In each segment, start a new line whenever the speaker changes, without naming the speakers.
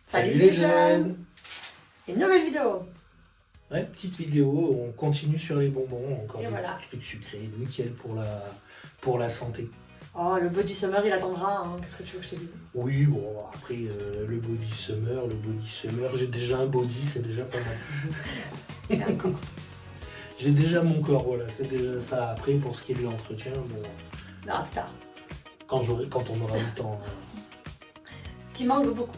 Salut les jeunes.
Une nouvelle vidéo.
Ouais, petite vidéo, on continue sur les bonbons, encore
Et
des
voilà.
petits trucs sucrés, nickel pour la santé.
Oh, le body summer, il attendra, hein. Qu'est-ce que tu veux que je te dise?
Oui, bon, après, le body summer, j'ai déjà un body, c'est déjà pas mal. J'ai déjà mon corps, voilà, c'est déjà ça. Après, pour ce qui est de l'entretien, bon,
Non, plus tard.
quand on aura du temps.
Ce qui manque beaucoup.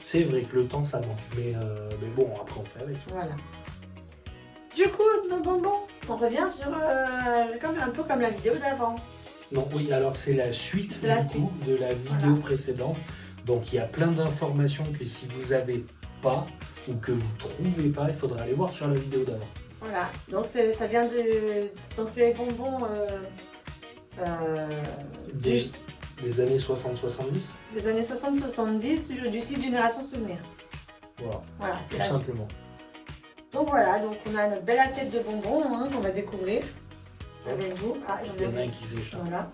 C'est vrai que le temps, ça manque, mais bon, après, on fait avec.
Voilà. Du coup, nos bonbons, on revient sur un peu comme la vidéo d'avant.
Non, oui, alors c'est la suite
C'est la
du coup,
suite.
de la vidéo précédente. Donc il y a plein d'informations que si vous n'avez pas ou que vous ne trouvez pas, il faudra aller voir sur la vidéo d'avant.
Voilà. Donc ça vient de. Donc c'est les bonbons
Des années 60-70.
des années 60-70 du site Génération Souvenir. Voilà, c'est
Tout
la suite.
simplement.
Donc voilà, donc on a notre belle assiette de bonbons hein, qu'on va découvrir avec vous. Ah,
Il y en a un qui s'échappe.
Voilà.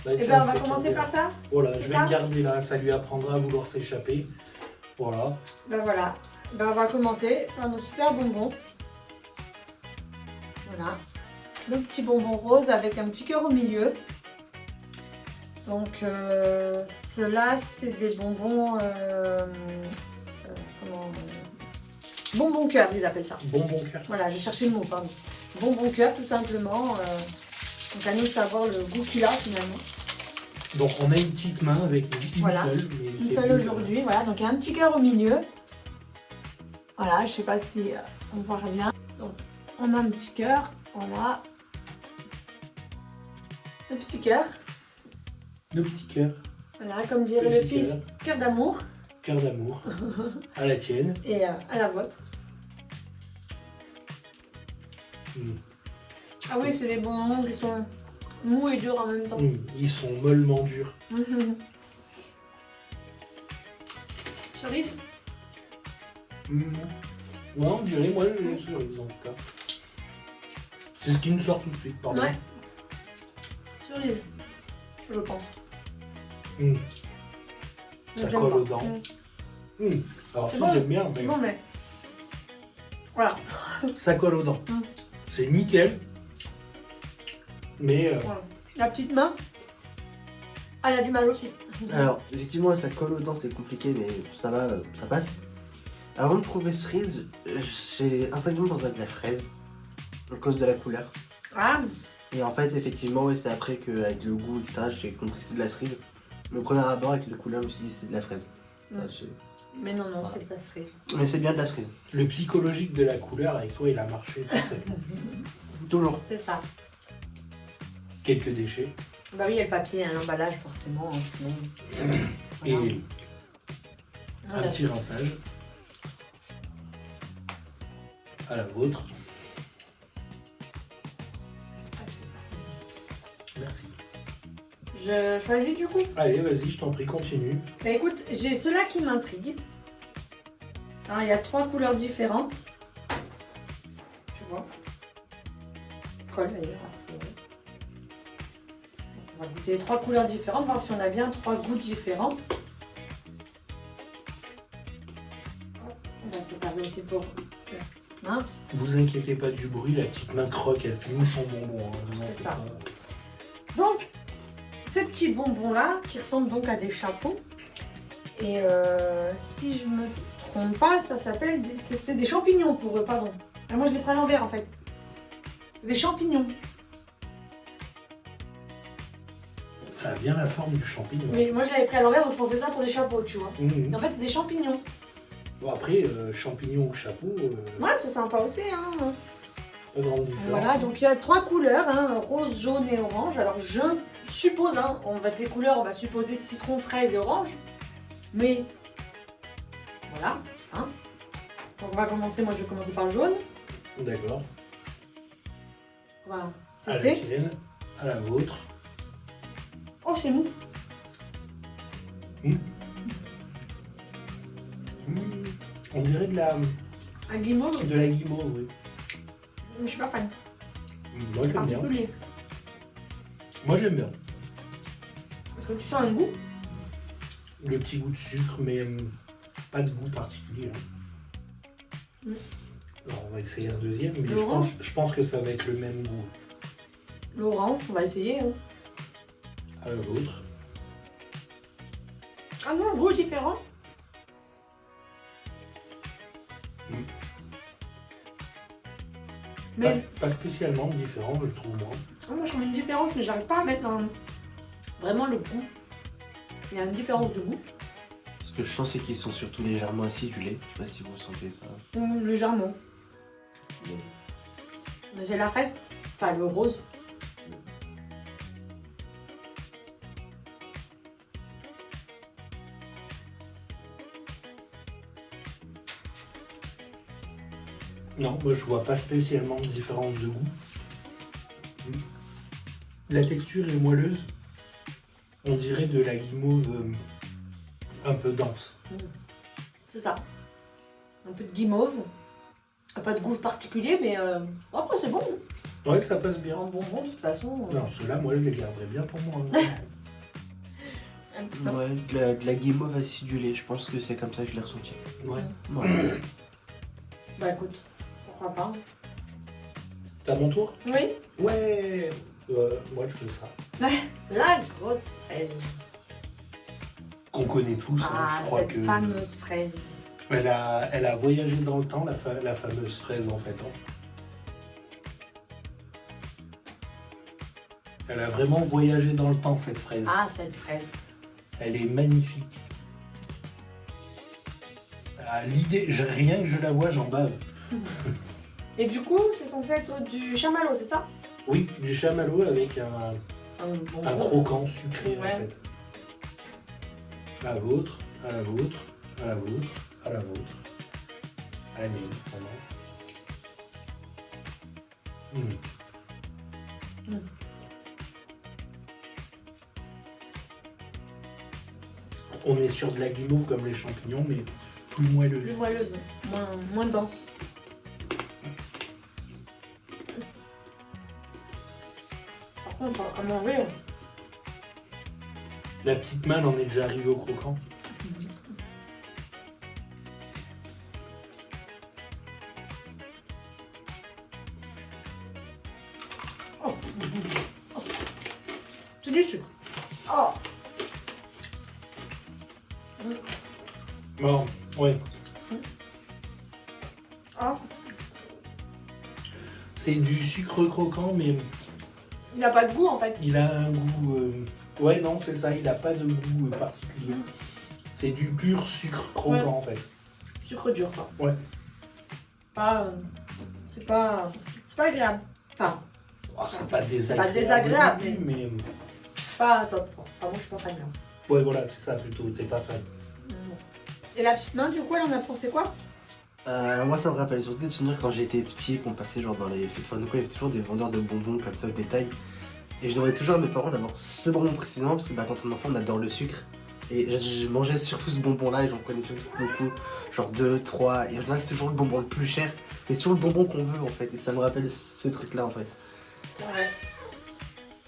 Bah,
Et
tiens,
bien on va
je vais
commencer
tomber
par
là.
ça.
Voilà,
C'est
je vais
ça
le garder là, ça lui apprendra à vouloir s'échapper. Voilà.
Ben voilà. Ben on va commencer par nos super bonbons. Voilà. Le petit bonbon rose avec un petit cœur au milieu. Donc ceux-là c'est des bonbons bonbons cœur ils appellent ça.
Bonbon cœur.
Voilà, j'ai cherché le mot, pardon. Bonbon cœur tout simplement. Donc à nous de savoir le goût qu'il a finalement.
Donc on a une petite main avec une
Voilà.
seule. Mais
Une
c'est
seule
mieux.
aujourd'hui, voilà, donc il y a un petit cœur au milieu. Voilà, je sais pas si on voit bien. Donc on a un petit cœur, voilà. Le petit cœur,
Le petit cœur.
voilà, comme dirait
Petit
le fils,
cœur.
cœur d'amour.
Cœur d'amour. À la tienne.
Et à la vôtre.
Mm.
Ah oui, c'est les bonbons qui sont mous et durs en même temps.
Ils sont mollement durs.
Cerise.
Ouais, on dirait, moi, les cerises en tout cas. C'est ce qui me sort tout de suite, pardon.
Ouais. Cerise, je pense.
Mm. Ça
J'aime
colle
pas.
aux dents. Alors
C'est
ça,
bon.
j'aime bien, mais
Bon, mais. Voilà.
ça colle aux dents.
Mm.
C'est nickel. Mais
Voilà. La petite main, elle a du mal aussi.
Alors, effectivement, ça colle aux dents, c'est compliqué, mais ça va, ça passe. Avant de trouver cerise, j'ai instinctivement pensé à de la fraise, à cause de la couleur.
Ah,
Et en fait, effectivement, ouais, c'est après qu'avec le goût, etc., j'ai compris que c'était de la cerise. Le premier abord avec la couleur, je me suis dit que c'était de la fraise.
Mm. mais non, non, c'est pas cerise.
Mais c'est bien de la cerise.
le psychologique de la couleur, avec toi, il a marché parfaitement.
Toujours.
C'est ça.
Quelques déchets.
Bah oui, il y a le papier, hein, l'emballage forcément. Sinon...
Et un
Voilà.
petit rinçage. À la vôtre. Merci.
Je choisis du coup.
Allez, vas-y, je t'en prie, continue.
Bah écoute, j'ai ceux-là qui m'intriguent. Alors, il y a 3 couleurs différentes. Tu vois. Colle d'ailleurs. On va goûter les 3 couleurs différentes, voir si on a bien 3 goûts différents. On va se séparer aussi pour... Hein,
Vous inquiétez pas du bruit, la petite main croque, elle finit son bonbon. Hein, vous en
C'est
faites
ça.
pas.
donc, ces petits bonbons-là, qui ressemblent donc à des chapeaux. Et si je me trompe pas, ça s'appelle... C'est des champignons pour eux, pardon. Ah, moi, je les prends à l'envers, en fait. C'est des champignons.
Ça a bien la forme du champignon.
Mais moi, je l'avais pris à l'envers, donc je pensais ça pour des chapeaux, tu vois.
Mhm.
Et en fait, c'est des champignons.
Bon, après, champignon ou chapeau,
Ouais, c'est sympa aussi, hein.
pas grande différence.
Voilà, donc il y a 3 couleurs, hein, rose, jaune et orange. Alors, je suppose, hein, on va des couleurs, on va supposer citron, fraise et orange. Mais, voilà, hein. Donc, on va commencer, moi, je vais commencer par le jaune.
D'accord.
On va
À la
tester.
tienne, à la vôtre.
Oh, c'est mou.
On dirait de la
guimauve,
guimauve, oui.
je suis pas fan.
Moi j'aime bien.
Particulier.
Moi j'aime bien.
Parce que tu sens un goût.
Le petit goût de sucre, mais Pas de goût particulier. Hein. Alors, on va essayer un deuxième, mais
L'orange.
je pense que ça va être le même goût.
L'orange, on va essayer. Hein.
À l'autre.
Ah non, goût différent. Mais
Pas spécialement différent, je trouve, moi.
moi je trouve une différence, mais j'arrive pas à mettre vraiment le goût. Il y a une différence de goût.
Ce que je sens, c'est qu'ils sont surtout légèrement acidulés. Je sais pas si vous sentez ça.
Légèrement. Mais c'est la fraise. Enfin, le rose.
Non, moi je vois pas spécialement de différence de goût. La texture est moelleuse. On dirait de la guimauve un peu dense.
C'est ça. Un peu de guimauve. Pas de goût particulier, mais après c'est bon.
Ouais, que ça passe bien.
En bonbon, de toute façon.
Non, ceux-là, moi je les garderais bien pour moi. Hein.
Un petit peu.
Ouais, de la guimauve acidulée. Je pense que c'est comme ça que je l'ai ressenti.
Ouais.
Ouais.
Bah écoute, pourquoi pas.
C'est à mon tour?
Oui.
Ouais. Moi je fais ça.
La grosse fraise.
Qu'on connaît tous, hein,
Ah,
je crois
cette
que.
fameuse fraise.
Elle a voyagé dans le temps, la fameuse fraise en fait. Hein. Elle a vraiment voyagé dans le temps cette fraise.
Ah, cette fraise.
Elle est magnifique. L'idée, rien que je la vois, j'en bave.
Et du coup, c'est censé être du chamallow, c'est ça?
Oui, du chamallow avec un croquant sucré
Ouais.
en fait. À la vôtre, à la vôtre, à la vôtre, à la vôtre. À la mienne, vraiment. On est sur de la guimauve comme les champignons, mais plus moelleuse.
Plus moelleuse, moins dense. Par contre, à manger,
La petite main en est déjà arrivée au croquant.
c'est du sucre. Oh,
Bon, ouais.
ah.
C'est du sucre croquant, mais
Il n'a pas de goût en fait.
il a un goût. Ouais, non, c'est ça, il n'a pas de goût particulier. C'est du pur sucre croquant
Ouais.
en fait.
Sucre dur quoi.
Ouais.
Pas, c'est pas agréable. Enfin,
Oh, c'est pas désagréable.
désagréable,
non plus, mais.
pas top quoi. Enfin, moi je suis pas fan.
Ouais, voilà, c'est ça plutôt, t'es pas fan.
Et la petite main, du coup, elle en a pensé quoi?
Alors moi ça me rappelle surtout des souvenirs quand j'étais petit, qu'on passait genre dans les fêtes de fin de quoi, il y avait toujours des vendeurs de bonbons comme ça au détail. Et je demandais toujours à mes parents d'avoir ce bonbon précisément parce que quand on est enfant on adore le sucre. Et je mangeais surtout ce bonbon là et j'en prenais surtout beaucoup, genre 2, 3, et en général c'est toujours le bonbon le plus cher, mais sur le bonbon qu'on veut en fait, et ça me rappelle ce truc là en fait.
Ouais.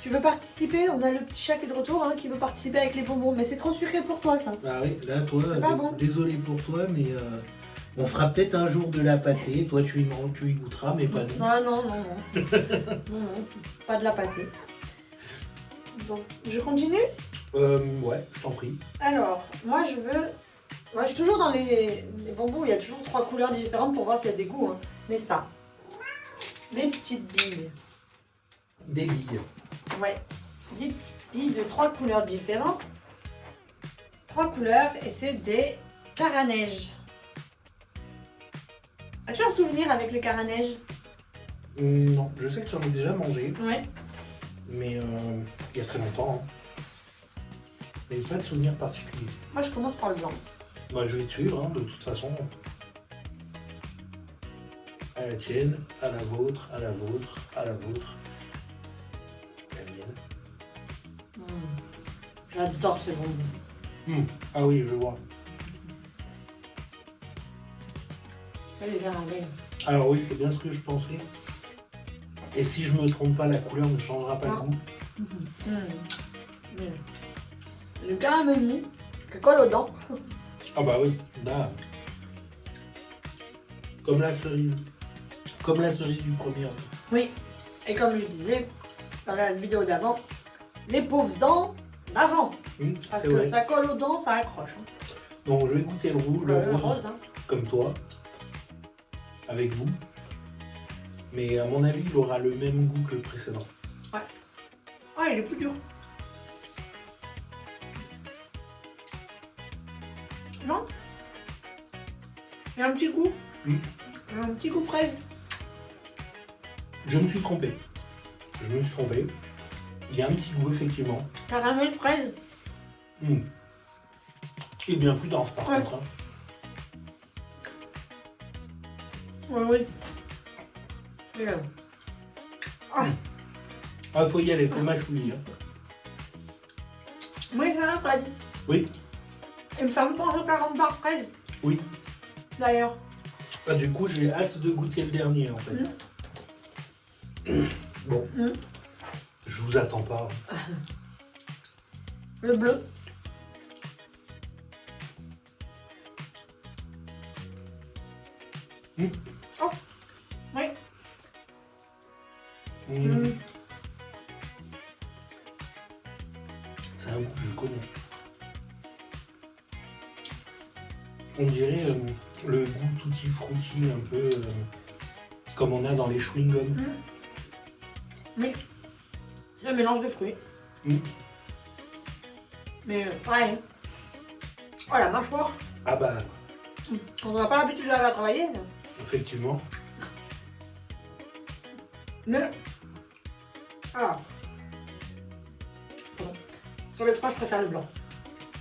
Tu veux participer? On a le petit chat qui est de retour hein, qui veut participer avec les bonbons. Mais c'est trop sucré pour toi ça.
Ah oui, là, toi,
C'est pas bon.
désolé pour toi, mais on fera peut-être un jour de la pâtée. Toi, tu y goûteras, mais pas nous.
Ah non, non, non. Non, pas de la pâtée. Bon, je continue?
Ouais, je t'en prie.
Alors, moi je veux... Moi je suis toujours dans les bonbons, il y a toujours 3 couleurs différentes pour voir s'il y a des goûts. Hein. Mais ça, les petites billes.
Des billes.
Ouais, des petites billes de 3 couleurs différentes. 3 couleurs et c'est des caranèges. As-tu un souvenir avec les caranèges?
Non, je sais que j'en ai déjà mangé,
Ouais.
mais il y a très longtemps. Hein. Mais pas de souvenir particulier.
Moi je commence par le blanc.
Moi, je vais te suivre, hein, de toute façon. À la tienne, à la vôtre, à la vôtre, à la vôtre. À la mienne.
J'adore ces bonbons.
Ah oui, je vois.
Elle est bien avec.
Alors oui, c'est bien ce que je pensais. Et si je me trompe pas, la couleur ne changera pas le goût.
Le caramel mou qui colle aux dents.
Ah bah oui, là. Comme la cerise. Comme la cerise du premier.
Oui. Et comme je disais dans la vidéo d'avant, les pauvres dents d'avant. Parce
C'est
que
vrai.
ça colle aux dents, ça accroche. Hein.
Donc je vais goûter le rouge, le
Le
rose,
rose, hein.
comme toi, avec vous. Mais à mon avis, il aura le même goût que le précédent.
Ah, il est plus dur. Non? Il y a un petit goût. Un petit goût fraise.
Je me suis trompé. Je me suis trompé. Il y a un petit goût, effectivement.
Caramel fraise.
Et bien plus dense, par
Ouais.
contre. Hein.
Oui, oui. Et,
Ah, faut y aller, faut mâchouiller. Hein.
oui, c'est la fraise.
Oui,
Et ça me pense au carambar fraise,
oui.
d'ailleurs.
Ah, du coup, j'ai hâte de goûter le dernier, en fait. Bon, je vous attends pas.
Le bleu. Oh, oui.
C'est un goût que je connais. On dirait le goût tutti frutti, un peu comme on a dans les chewing-gums.
Oui. C'est un mélange de fruits. Mais pareil. Oh, la mâchoire.
Ah bah,
On n'a pas l'habitude de la travailler.
effectivement.
Mais. Ah. Bon. Sur les trois, je préfère le blanc.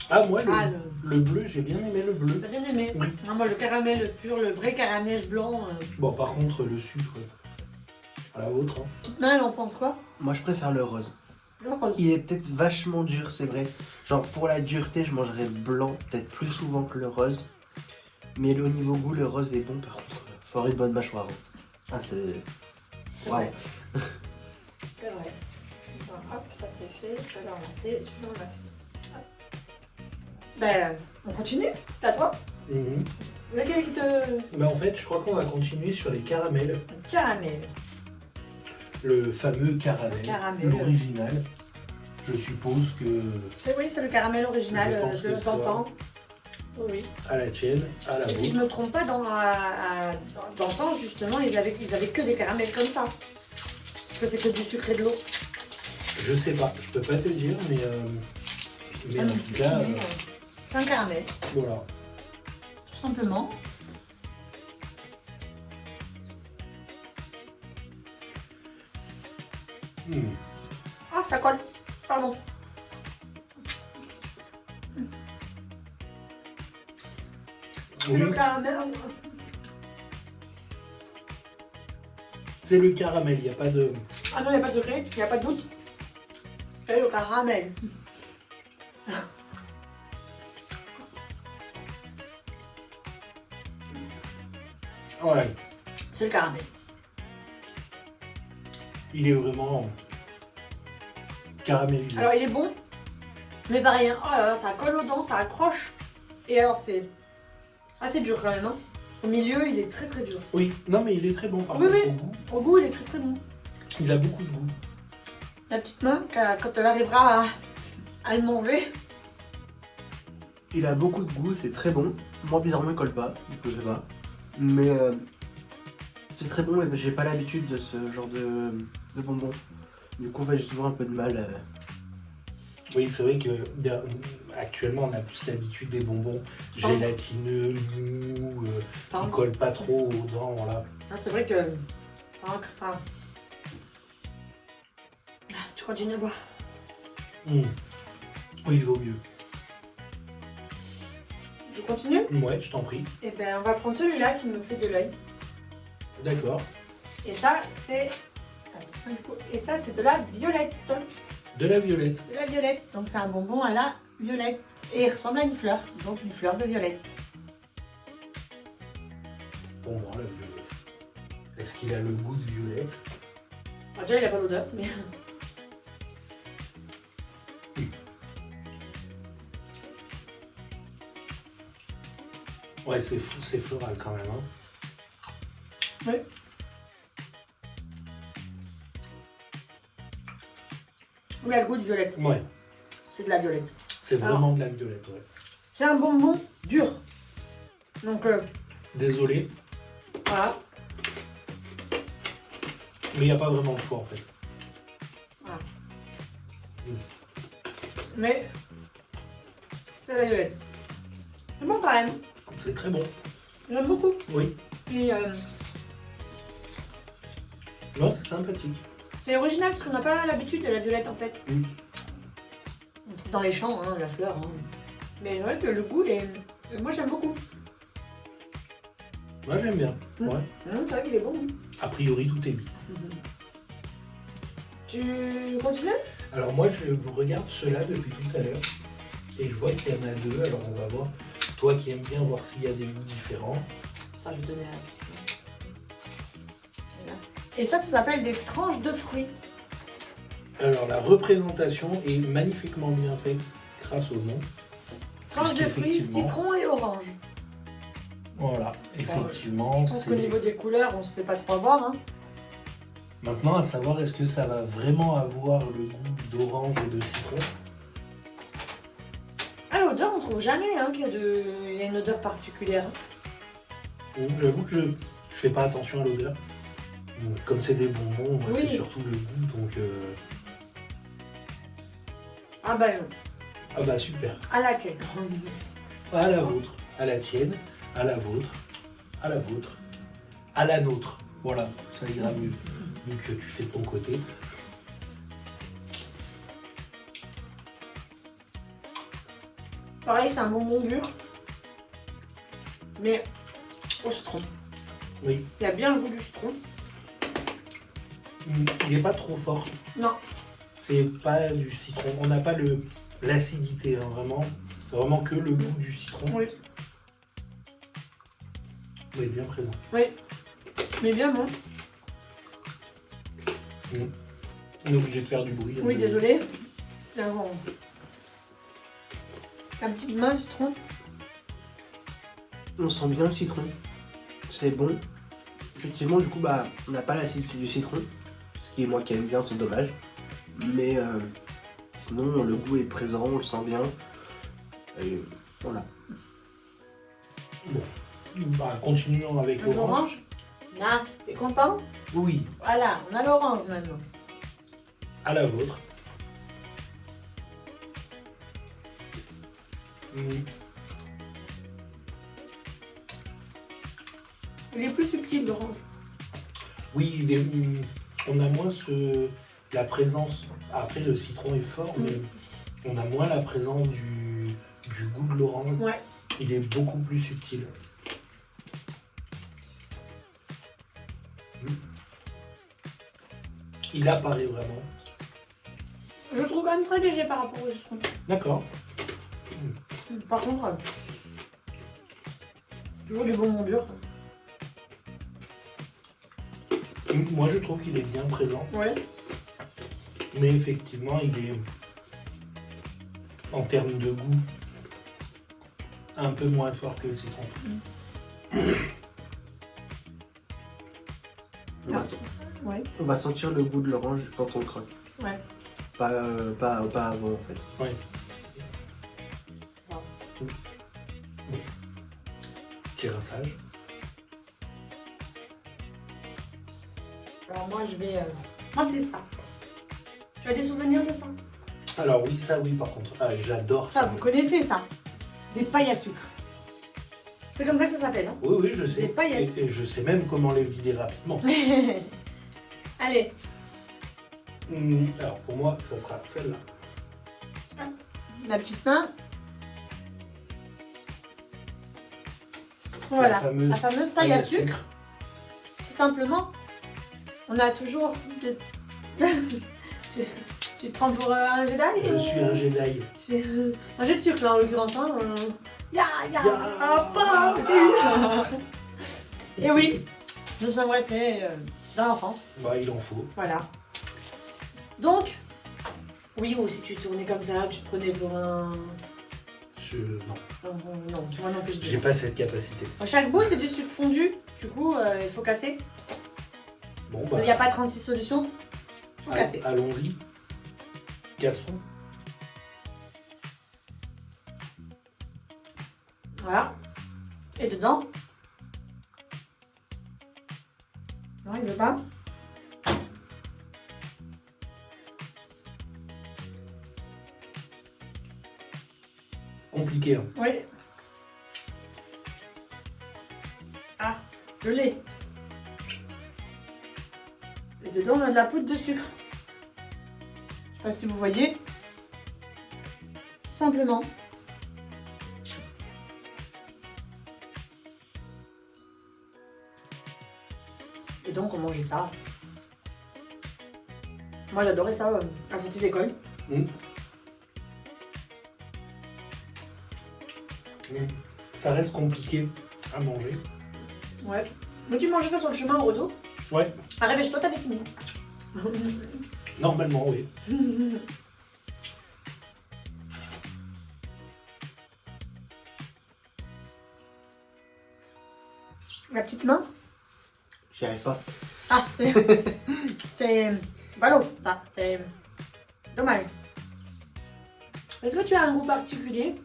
Ah, moi, le,
Ah,
le bleu, j'ai bien aimé le bleu.
T'as bien aimé?
Oui.
Ah, moi, le caramel pur, le vrai caramel blanc.
Bon, par contre, le sucre, à la vôtre. Hein.
Non, elle en pense quoi?
Moi, je préfère le rose.
Le rose.
Il est peut-être vachement dur, c'est vrai. Genre, pour la dureté, je mangerais le blanc peut-être plus souvent que le rose. Mais au niveau goût, le rose est bon, par contre. Faut avoir une bonne mâchoire. Ah, c'est...
C'est
Waouh.
vrai. C'est vrai. Bon, hop, ça c'est fait. Celui-là, on l'a fait. Celui-là, on l'a fait. Hop. Ben, on continue? C'est à toi? Lequel qui te.
Bah, en fait, je crois qu'on va continuer sur les caramels.
Caramel.
Le fameux caramel,
Caramel.
l'original. Je suppose que
Oui, c'est le caramel
Je
original
pense
de
que ça-
d'antan. Oui.
à la tienne, à la
Et si je
vôtre.
me trompe pas, d'antan, justement, ils avaient que des caramels comme ça. Parce que c'est que du sucre et de l'eau.
Je sais pas, je peux pas te dire, mais en tout cas,
Mais, c'est un caramel,
voilà.
tout simplement. Ah, ça colle. Pardon. C'est
Oui,
le caramel.
c'est le caramel, il n'y a pas de...
Ah non, il n'y a pas de secret, il n'y a pas de doute. C'est le caramel.
Ouais,
C'est le caramel.
il est vraiment caramélisé.
Alors, il est bon, mais pareil, hein. Oh là là, ça colle aux dents, ça accroche. Et alors, c'est assez dur quand même. Hein. Au milieu, il est très très dur.
Oui, non mais il est très bon par
Oui,
contre
oui.
au goût.
Au goût, il est très très bon.
Il a beaucoup de goût.
La petite main, quand elle arrivera à le manger.
Il a beaucoup de goût, c'est très bon. Moi, bizarrement, il colle pas, du coup, je sais pas. Mais c'est très bon, mais j'ai pas l'habitude de ce genre de bonbons. Du coup, en fait, j'ai souvent un peu de mal.
Oui, c'est vrai que actuellement on a plus l'habitude des bonbons gélatineux, mous, qui collent pas trop aux dents, voilà.
Ah, c'est vrai que. Ah. Tu continues à boire.
Oui, il vaut mieux.
Je continue?
Ouais, je t'en prie.
Et ben, on va prendre celui-là qui me fait de l'œil.
D'accord.
Et ça, c'est. Et ça, c'est de la violette.
De la violette.
De la violette. Donc, c'est un bonbon à la violette. Et il ressemble à une fleur. Donc, une fleur de violette.
Bonbon, la violette. Est-ce qu'il a le goût de violette?
Ah, déjà, il a pas l'odeur, mais.
Ouais, c'est floral quand même. Hein.
Oui. Il a le goût de violette.
Ouais,
C'est de la violette.
c'est vraiment de la violette, ouais.
C'est un bonbon dur. Donc,
Désolé,
voilà.
mais il n'y a pas vraiment le choix en fait.
Voilà. Mais, c'est de la violette. C'est bon quand même.
C'est très bon.
J'aime beaucoup.
Oui.
Et
Non, c'est sympathique.
c'est original parce qu'on n'a pas l'habitude de la violette en fait.
Mm.
On trouve dans les champs, hein, la fleur. Hein. Mais c'est vrai que le goût, moi j'aime beaucoup.
Moi j'aime bien.
Mm.
Ouais.
C'est vrai qu'il est bon.
A priori, tout est bien.
Tu continues?
Alors moi, je vous regarde ceux-là depuis tout à l'heure. Et je vois qu'il y en a deux. Alors on va voir. Toi qui aimes bien voir s'il y a des goûts différents.
Enfin, je vais donner un petit peu. Voilà. Et ça s'appelle des tranches de fruits.
Alors la représentation est magnifiquement bien faite grâce au nom.
Tranches de fruits,
Puisqu'effectivement-
citron et orange.
Voilà, effectivement,
Je pense qu'au niveau des couleurs, on se fait pas trop avoir. Hein.
Maintenant, à savoir, est-ce que ça va vraiment avoir le goût d'orange et de citron?
Ah, l'odeur, on trouve jamais hein, qu'il y a une odeur particulière.
J'avoue que je fais pas attention à l'odeur. Donc, comme c'est des bonbons, moi,
Oui.
c'est surtout le goût, donc...
Ah bah,
Ah bah super.
à laquelle?
À la vôtre, à la tienne, à la vôtre, à la vôtre, à la nôtre. Voilà, ça ira mieux, vu que tu fais de ton côté.
Pareil, c'est un bonbon dur. Mais au citron.
Oui,
Il y a bien le goût du citron.
il n'est pas trop fort.
Non.
C'est pas du citron. On n'a pas l'acidité, hein, vraiment. C'est vraiment que le goût du citron.
Oui.
Oui, bien présent.
Oui. Mais bien bon.
On est obligé de faire du bruit.
Oui, désolé. Là, bon. La petite main, le citron.
On sent bien le citron. C'est bon. Effectivement, du coup, bah, on n'a pas l'acidité du citron. Ce qui est moi qui aime bien, c'est dommage. Mais sinon, le goût est présent, on le sent bien. Et voilà.
Bon. Bah, continuons avec l'orange.
L'orange. Là, t'es content?
Oui,
Voilà, on a l'orange maintenant.
à la vôtre.
Il est plus subtil, l'orange.
Oui, on a moins la présence. Après, le citron est fort, mais on a moins la présence du goût de l'orange.
Ouais.
Il est beaucoup plus subtil. Il apparaît vraiment.
Je le trouve quand même très léger par rapport au citron.
D'accord.
Par contre, toujours du bonbon dur.
Moi, je trouve qu'il est bien présent.
Ouais.
Mais effectivement, il est, en termes de goût, un peu moins fort que le citron.
Ouais.
On va sentir le goût de l'orange quand on le croque.
Ouais.
Pas avant en fait.
Oui.
Wow.
Petit rinçage.
Alors moi, je vais... Moi, c'est ça. Tu as des souvenirs de ça?
Alors oui, ça oui par contre. Ah, j'adore
Ça,
ça.
vous connaissez ça? Des pailles à sucre. C'est comme ça que ça s'appelle, hein?
Oui, oui, je sais.
Des paillettes.
Et je sais même comment les vider rapidement.
Allez,
Alors pour moi, ça sera celle-là.
la petite main. Voilà, la fameuse paille à sucre. Tout simplement, on a toujours... tu te prends pour un Jedi?
Je suis un Jedi.
Un jet de sucre, là, en l'occurrence. Hein. Ya. Et oui, nous sommes restés dans l'enfance.
Bah, il en faut.
Voilà. Donc, oui, ou si tu tournais comme ça, tu te prenais pour un...
Non,
Non, moi non plus.
j'ai pas cette capacité.
Chaque bout, c'est du sucre fondu. Du coup, il faut casser.
Bon,
Il
bah,
n'y a pas 36 solutions. Il faut casser.
allons-y. Cassons.
Voilà. Et dedans. Non, il veut pas.
Compliqué, hein.
Oui. Ah, le lait. Et dedans, on a de la poudre de sucre. Je sais pas si vous voyez. Tout simplement. Et donc, on mangeait ça. Moi, j'adorais ça à la sortie d'école.
Ça reste compliqué à manger.
Ouais. Mais tu mangeais ça sur le chemin au retour?
Ouais,
Ah, réveille-toi, t'avais fini.
normalement, oui.
La petite main?
J'y arrive pas.
Ah, c'est. C'est. Ballot, ça. C'est. Dommage. Est-ce que tu as un goût particulier?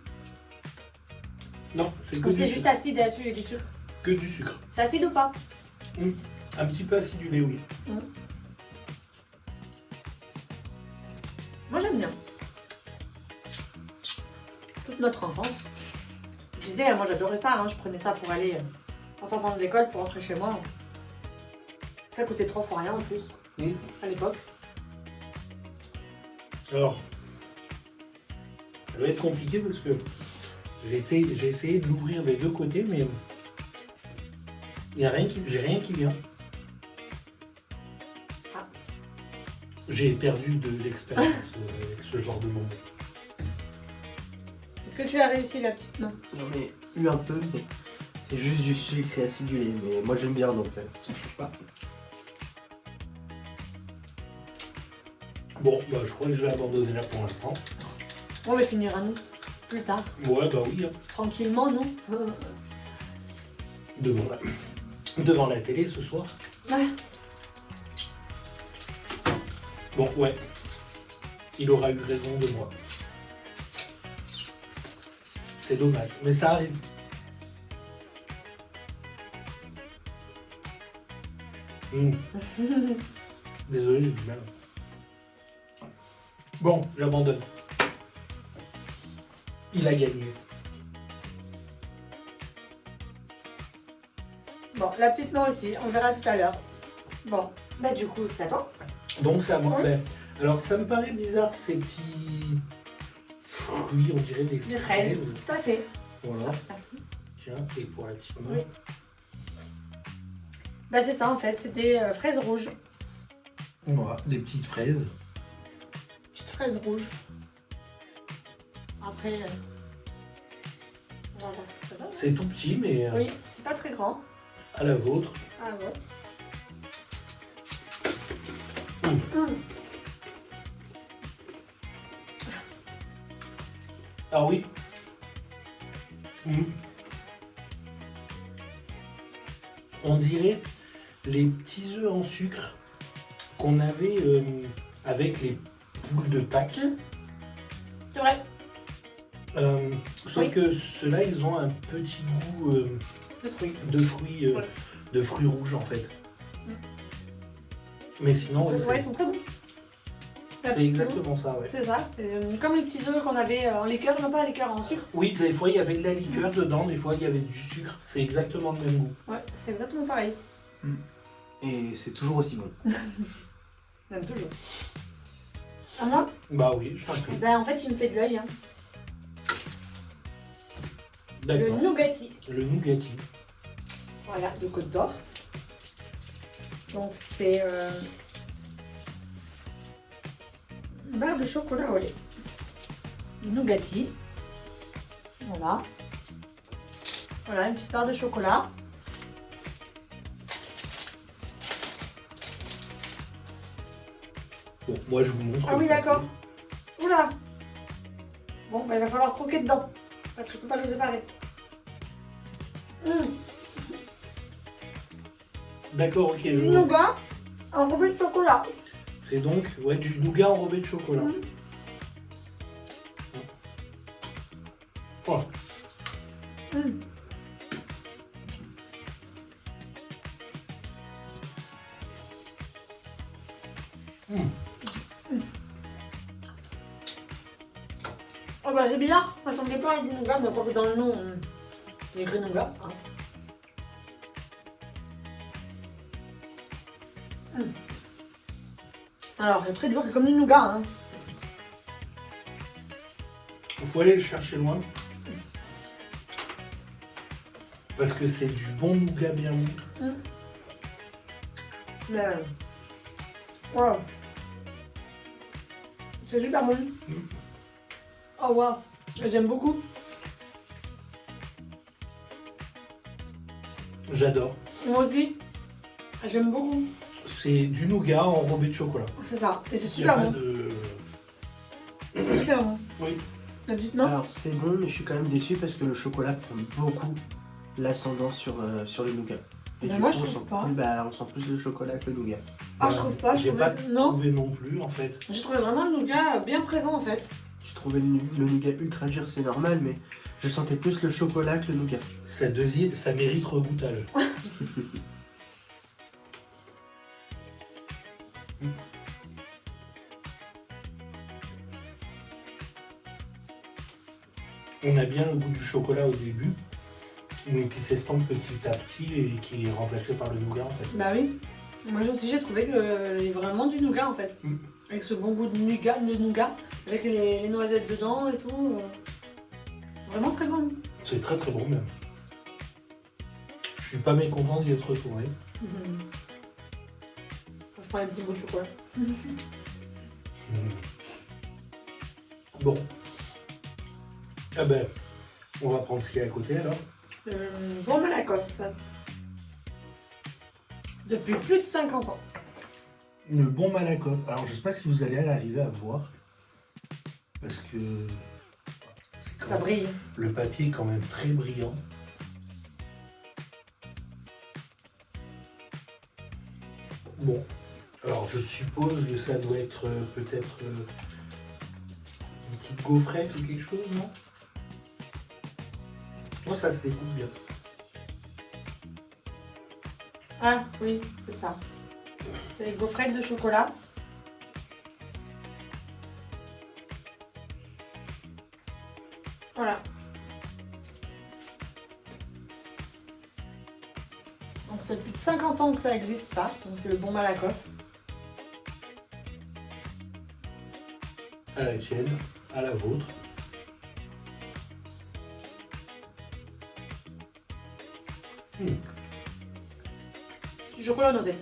Non, c'est que
Ou
du
c'est
sucre.
juste acide et acide et du sucre?
Que du sucre.
C'est acide ou pas?
Un petit peu acidulé, oui.
Moi j'aime bien. Toute notre enfance. Je disais, moi j'adorais ça, hein. Je prenais ça pour aller en sortant de l'école pour rentrer chez moi. Ça coûtait 3 fois rien en plus, à l'époque.
Alors, ça va être compliqué parce que j'ai essayé de l'ouvrir des deux côtés, mais j'ai rien qui vient.
Ah.
J'ai perdu de l'expérience avec ce genre de moment.
Est-ce que tu as réussi la petite main?
J'en ai eu un peu, mais c'est juste du sucre et acidulé. Mais moi j'aime bien donc ça change pas.
Bon, bah, je crois que je vais abandonner là pour l'instant.
On va finir à nous, plus tard.
Ouais, bah oui, hein.
Tranquillement, non?
Devant la télé ce soir.
Ouais.
Bon, ouais. Il aura eu raison de moi. C'est dommage, mais ça arrive. Désolé, j'ai du mal. Bon, j'abandonne. Il a gagné.
Bon, la petite main aussi, on verra tout à l'heure. Bon, bah du coup, c'est à toi.
Donc ça moi.
Ouais.
Ben, alors ça me paraît bizarre ces petits fruits, on dirait des
Des fraises.
fraises.
Tout à fait.
Voilà.
Merci.
Tiens, et pour la petite main.
Oui. Bah c'est ça en fait, c'était fraises rouges.
Voilà, des petites fraises.
Petites fraises rouges. Après, on va voir ce que ça donne.
C'est tout petit, mais
Oui, c'est pas très grand.
à la vôtre.
Ah ouais.
Ah oui. On dirait les petits œufs en sucre qu'on avait avec les poules de Pâques.
C'est vrai.
Sauf
Oui.
que ceux-là, ils ont un petit goût
Le fruit.
ouais. de fruits rouges en fait. Mais sinon, ouais,
Ouais, ils sont très bons.
c'est exactement ça, ouais.
C'est ça, c'est comme les petits œufs qu'on avait en liqueur, non pas en liqueur, en sucre.
Oui, des fois il y avait de la liqueur dedans, des fois il y avait du sucre. C'est exactement le même goût.
Ouais, c'est exactement pareil.
Et c'est toujours aussi bon.
Même toujours. À moi?
Bah oui, je t'en prie.
Ben en fait, il me fait de l'œil. Hein. Le
D'accord.
Nougatti.
Le Nougatti.
Voilà, de Côte d'Or. Donc c'est une barre de chocolat au lait. Nougatti. Voilà. Voilà, une petite barre de chocolat.
Bon, moi je vous montre.
Ah oui, d'accord. Oula. Bon, bah, il va falloir croquer dedans. Parce que je peux pas les séparer.
D'accord, ok.
Du nougat enrobé de chocolat.
C'est donc ouais, du nougat enrobé de chocolat. Oh.
Oh bah c'est bizarre, je m'attendais pas à du nougat, mais pas que dans le nom, il y a écrit nougat. Hein. Alors c'est très dur, c'est comme du nougat. Hein.
Faut aller le chercher loin. Parce que c'est du bon nougat bien mou.
Mais wow. C'est super bon. Oh wow, j'aime beaucoup.
J'adore.
Moi aussi, j'aime beaucoup.
C'est du nougat enrobé de chocolat.
C'est ça, et c'est
Y a
super
pas
bon.
de...
C'est super bon.
Oui.
La petite main.
Alors c'est bon, mais je suis quand même déçu parce que le chocolat prend beaucoup l'ascendant sur le nougat. Et
Bah
du
moi,
coup,
je
on
trouve
sent
pas.
on sent plus le chocolat que le nougat.
Ah, je trouve pas, je
J'ai pas
trouvais... Non,
trouvé non plus en fait.
j'ai trouvé vraiment le nougat bien présent en fait.
J'ai trouvé le nougat ultra dur, c'est normal, mais je sentais plus le chocolat que le nougat.
Ça mérite regouttage. On a bien le goût du chocolat au début, mais qui s'estompe petit à petit et qui est remplacé par le nougat en fait.
Bah oui. Moi aussi j'ai trouvé qu'il y avait vraiment du nougat en fait. Avec ce bon goût de nougat, avec les noisettes dedans et tout. Vraiment très bon.
C'est très très bon même. Je suis pas mécontent d'y être retourné.
Je prends un petit bout de chocolat.
Bon. Ah ben, on va prendre ce qu'il y a à côté alors.
Bon Malakoff. Depuis plus de 50 ans.
Le bon Malakoff. Alors je sais pas si vous allez arriver à voir. Parce que c'est quand
Ça
même-
brille.
le papier est quand même très brillant. Bon. Alors je suppose que ça doit être peut-être une petite gaufrette ou quelque chose, non? Moi ça se découpe bien.
Ah oui, c'est ça. C'est les gaufrettes de chocolat. Voilà. Donc c'est plus de 50 ans que ça existe ça. Donc c'est le bon Malakoff.
À la tienne, à la vôtre.
Chocolat noisette.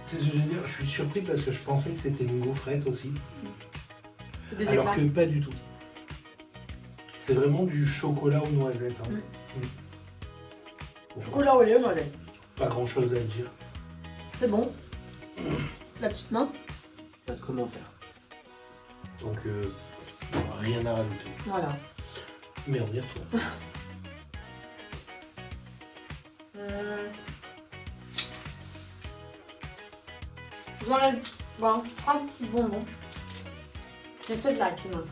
C'est ce que je veux dire, je suis surpris parce que je pensais que c'était une gaufrette aussi.
C'est des
Alors
éclats.
que pas du tout. C'est vraiment du chocolat aux noisettes. Hein. Bon,
Chocolat au lait aux noisettes.
pas grand chose à dire.
C'est bon. La petite main.
Pas de commentaire.
Donc rien à rajouter.
Voilà.
Mais on y retourne.
Je vous enlève bon, 3 petits bonbons. C'est celle-là qui manque.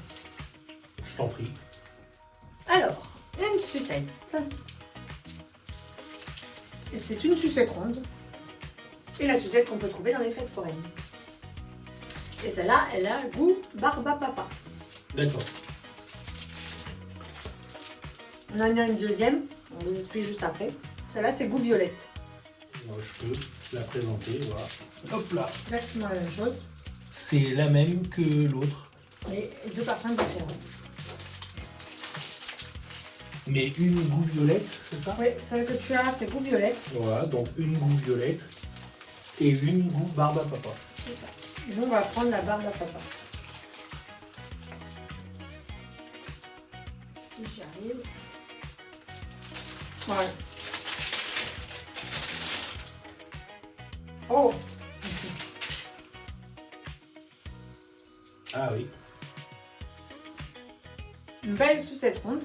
Je t'en prie.
Alors, une sucette. Et c'est une sucette ronde. Et la sucette qu'on peut trouver dans les fêtes foraines. Et celle-là, elle a goût Barbapapa.
D'accord.
On en a une deuxième, on vous explique juste après. Celle-là, c'est goût violette.
Moi, je peux la présenter. Voilà. Hop là.
Exactement la même chose.
C'est la même que l'autre.
Et deux parfums différents.
Mais une goût violette, c'est ça?
Oui, celle que tu as, c'est goût violette.
Voilà, donc une goût violette et une goût barbe à papa.
C'est ça. Et nous, on va prendre la Barbapapa. Si j'y arrive. Voilà. Oh!
Ah oui.
belle sucette ronde.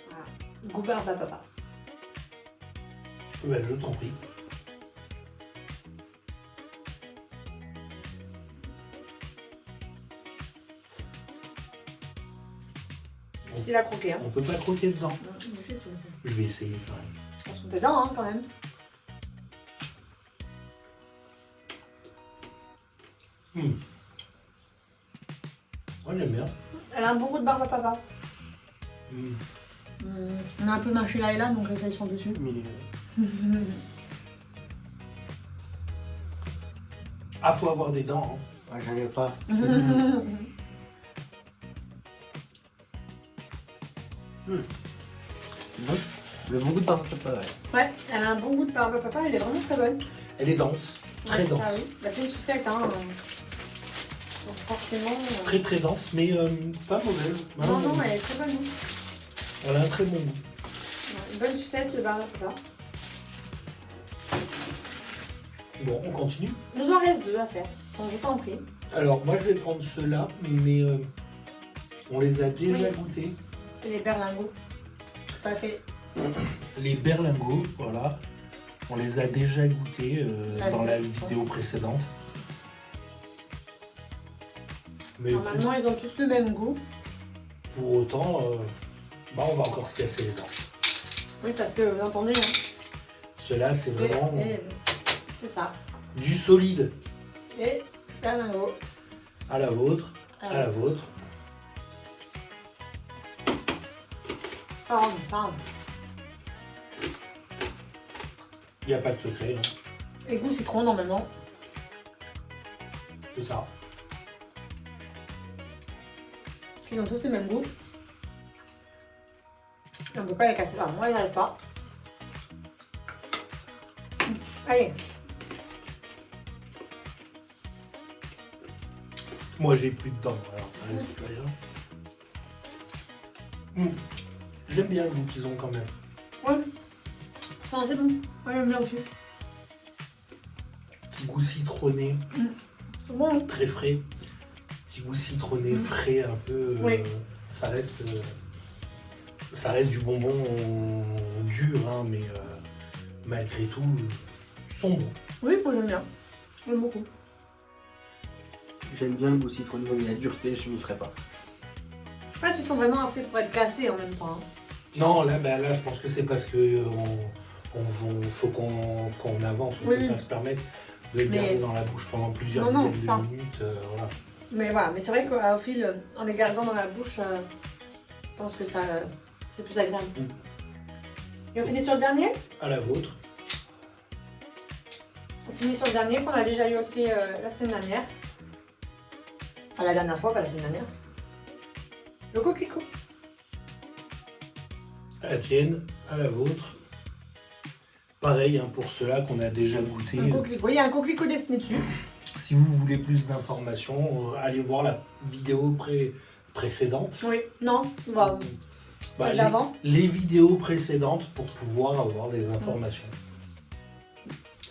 Voilà. Goût barbe à papa.
Ben, je t'en prie.
Facile à croquer. Hein.
On peut pas croquer dedans.
Non, difficile.
Je vais essayer quand même.
Elles sont dedans hein, quand même.
Ouais, j'aime bien.
Elle a un bon goût de barbe à papa.
Mm.
On a un peu mâché là et là, donc les ailes sont dessus.
Ah, faut avoir des dents.
Ah, j'arrive pas. Non. Le bon goût de barbe à papa, ouais.
Ouais, elle a un bon goût de barbe à papa, elle est vraiment très bonne.
Elle est dense, très
Ouais,
dense.
Ah oui, bah, c'est une sucette, hein. Donc forcément.
Très très dense, mais pas mauvaise.
Non, non, elle est très bonne.
Elle a un très bon goût.
Ouais, une bonne sucette de barbe à papa.
Bon, on continue.
Il nous en reste 2 à faire. Donc je t'en prie.
Alors, moi je vais prendre ceux-là, mais on les a déjà goûtés.
C'est les berlingots. Tout à fait.
Les berlingots, voilà. On les a déjà goûtés dans la
vidéo.
vidéo précédente. Mais
Normalement, ils ont tous le même goût.
pour autant, bah, on va encore se casser les dents.
Oui, parce que vous entendez, hein.
Ceux-là, c'est vraiment
C'est ça.
du solide.
Et berlingots.
À la vôtre, à la vôtre.
Pardon.
Il n'y a pas de secret, hein.
Et goût citron, normalement.
C'est ça.
Parce qu'ils ont tous le même goût. On ne peut pas les casser. Enfin, moi, je n'arrive pas. Allez.
Moi, j'ai plus de dents, alors ça risque plus rien. J'aime bien le goût qu'ils ont quand même.
Ouais. Enfin, c'est bon. Ouais, j'aime bien aussi.
Petit goût citronné,
C'est bon.
très frais. Petit goût citronné, frais, un peu.
Oui.
Ça reste du bonbon dur, hein, mais malgré tout, ils sont bons.
Oui, moi, j'aime bien. J'aime beaucoup.
J'aime bien le goût citronné, mais la dureté, je m'y ferai pas.
Je sais pas s'ils sont vraiment faits pour être cassés en même temps. Hein.
Non, là, je pense que c'est parce que faut qu'on avance, on ne peut pas se permettre de le garder dans la bouche pendant plusieurs dizaines de minutes. Voilà.
Mais voilà, mais c'est vrai qu'au fil, en les gardant dans la bouche, je pense que ça, c'est plus agréable. Et on finit sur le dernier?
À la vôtre.
On finit sur le dernier qu'on a déjà eu aussi la semaine dernière. Enfin, la dernière fois, pas la semaine dernière. Le coquelicot.
À la tienne, à la vôtre. Pareil hein, pour ceux-là qu'on a déjà goûté.
Un coquelicot. Il y a un coquelicot dessiné dessus.
Si vous voulez plus d'informations, allez voir la vidéo précédente.
Oui, non, voilà.
Les vidéos précédentes pour pouvoir avoir des informations.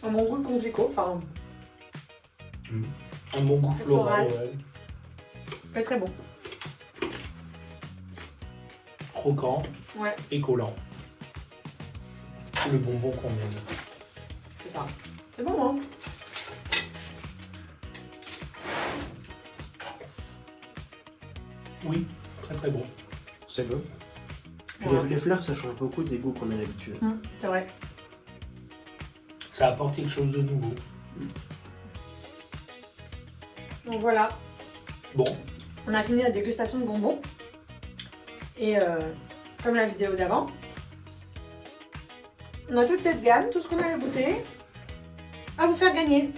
Un bon goût de coquelicot, enfin.
Un bon goût floral. Ouais.
C'est très bon.
Croquant
Ouais.
et collant. Le bonbon qu'on aime.
C'est ça. C'est bon, hein?
Oui, très très bon.
C'est bon.
Voilà.
Les fleurs, ça change beaucoup des goûts qu'on a l'habitude.
C'est vrai.
Ça apporte quelque chose de nouveau.
Donc voilà.
Bon.
On a fini la dégustation de bonbons. Et comme la vidéo d'avant, on a toute cette gamme, tout ce qu'on a goûté, à vous faire gagner.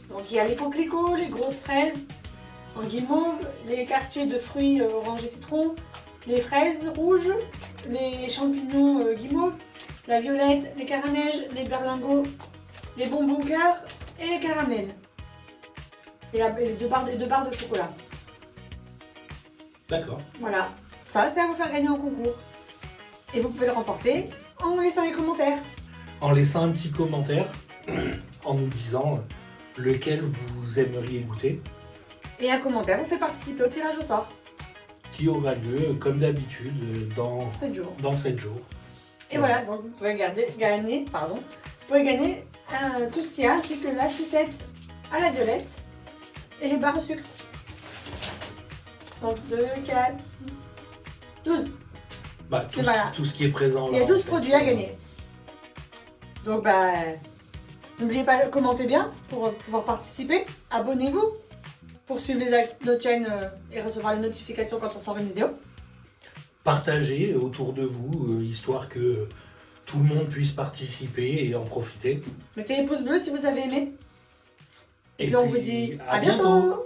Donc il y a les coquelicots, les grosses fraises en guimauve, les quartiers de fruits orange et citron, les fraises rouges, les champignons guimauve, la violette, les caramèges, les berlingots, les bonbons cœur et les caramels. Et les deux barres de chocolat.
D'accord.
Voilà, ça c'est à vous faire gagner en concours. Et vous pouvez le remporter en laissant les commentaires.
En laissant un petit commentaire, en nous disant lequel vous aimeriez goûter.
Et un commentaire vous fait participer au tirage au sort.
Qui aura lieu, comme d'habitude, dans
7 jours.
7 jours.
Et voilà, donc vous pouvez gagner tout ce qu'il y a, c'est que la sucette à la violette et les barres au sucre. Donc 2, 4, 6, 12.
Bah,
Voilà.
tout ce qui est présent là.
Il y a
en
12
fait.
produits à gagner. Donc n'oubliez pas de commenter bien pour pouvoir participer. Abonnez-vous pour suivre notre chaîne et recevoir les notifications quand on sort une vidéo.
Partagez autour de vous, histoire que tout le monde puisse participer et en profiter.
Mettez les pouces bleus si vous avez aimé. Et puis on vous dit
à
à bientôt.